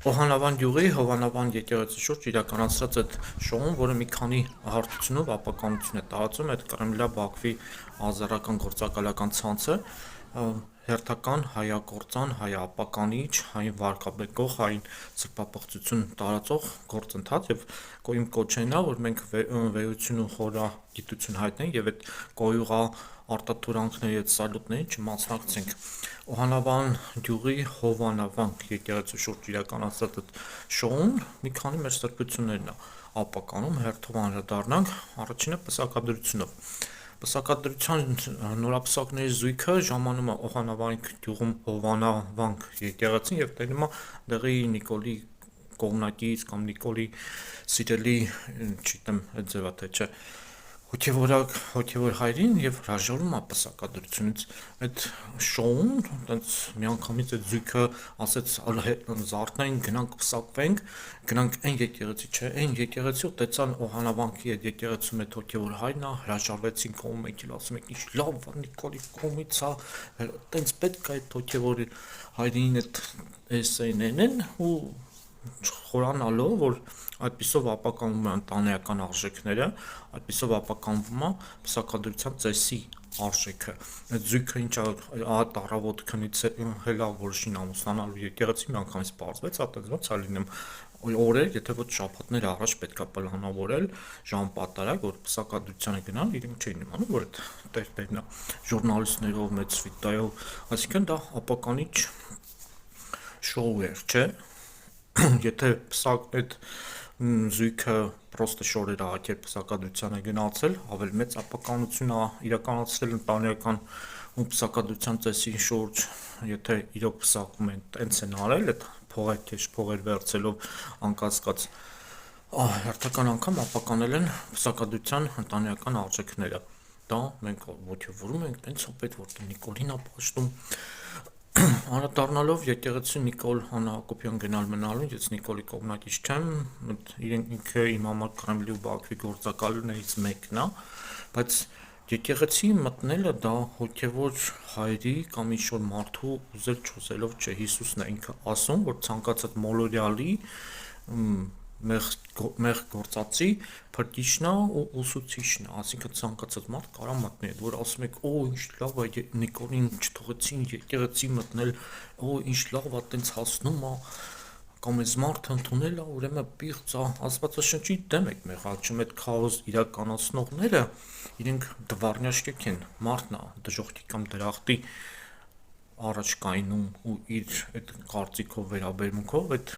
Օհանավան գյուղի Հովանավան եկեղեցի շուրջ իրականացրած այդ շոուն, որը մի քանի հարթությունով ապականություն է տարածում, այդ Կրեմլա-Բաքվի ազարական գործակալական ցանցը, հերթական հայագործան, հայապականիչ, հային վարկաբեկող, հային սրբապղծություն տարածող գործընթաց եւ իմ կոչենն է, որ մենք վեհություն ու խորագիտություն հայտնենք եւ այդ կոյուղա արտատուրանքների այդ սալուտներին չմասնակցենք։ Օհանավան գյուղի Հովանավան եկեղեցու շուրջ իրականացած այդ շոուն մի քանի մեր սրբություններն է ապականում, հերթով անդրադառնանք առաջինը պսակադրությունով։ Պսակադրության նորապսակների զույգը ժամանում է Օհանավան գյուղում Հովանավան եկեղեցին եւ տենում է դեղի Նիկոլի կողմնակից կամ Նիկոլի սիրելի, չգիտեմ, այդ ձևա թե չէ, հոգևոր հայրին եւ հրաժարվում է պսակադրությունից։ Այդ շոուն, այնց միանգամից այդ զույգը ասեց զարթնային, գնանք պսակվենք, գնանք այն եկեղեցի, չէ, այն եկեղեցի ու տեսան Օհանավանքի այդ եկեղեցում այդ հոգևոր հայրն է, հրաժարվեցին կողմ եկել, ասում եք, ինչ լավ է Նիկոլի կողմից է, տենց պետք է այդ հոգևոր հայրին այդ էսեյներն են ու խորանալով, որ այդպիսով ապականվում են տանեական արժեքները, այդպիսով ապականվում է պսակադրության ծեսի արժեքը։ Այդ զույգը ինչ առավոտ քնից հելա որշին ամուսնանալու եկեղեցի միանգամից պարզվեց, այդպես ոնց է լինում օրեր, եթե ոչ շաբաթներ առաջ պետք է պլանավորել ժամպատարակ, որ պսակադրությանը գնան, իրենք չէին իմանում, որ այդ տերն է ժուրնալիստներով, մեծ սվիտայով, այսինքն դա ապականիչ շոու էր, չէ։ Եթե այդ զույգը պրոստը շորեր ակեր պսակադրությանը գնացել, ավելի մեծ ապականություն է իրականացրել ընտանեկան ու պսակադրության ծեսի շուրջ, եթե իրոք պսակում են, տենց են արել, այդ փողեր վերցելով անկասկած հերթական անգամ ապականել են պսակադրության ընտանեկան արժեքները։ Դա մենք ոգևորում ենք, տենց պետք որ Նիկոլին է պաշտում։ Անդրադառնալով եկեղեցի Նիկոլ Հակոբյան գնալ մնալուն, ես Նիկոլի կողմնակից չեմ, ինքը իմ համար Կրեմլի ու Բաքվի գործակալներից մեկն է, բայց եկեղեցի մտնելը դա հոգևոր հայրի կամ ինչ-որ մարդու ուզել չուզելով չէ, Հիսուսն է ինքը ասում, որ ցանկացած մոլորյալի մեղ գործածի փրկիչն է ու ուսուցիչն է, այսինքն ցանկացած մարդ կարա մտնի, որ ասում եք, օ ինչ լավ է Նիկոլին չթողեցին եկեղեցի մտնել, օ ինչ լավ է տենց հասնում է կամ այս մարդը ընդունել է, ուրեմն պիղծ է, Աստվածաշնչի դեմ եք մեղադրում, այդ քաոս իրականացնողները իրենք դվարնյաշկեք են, մարդն է դժոխքի կամ դրախտի առաջ կայնում ու իր այդ կարծիքով վերաբերմունքով այդ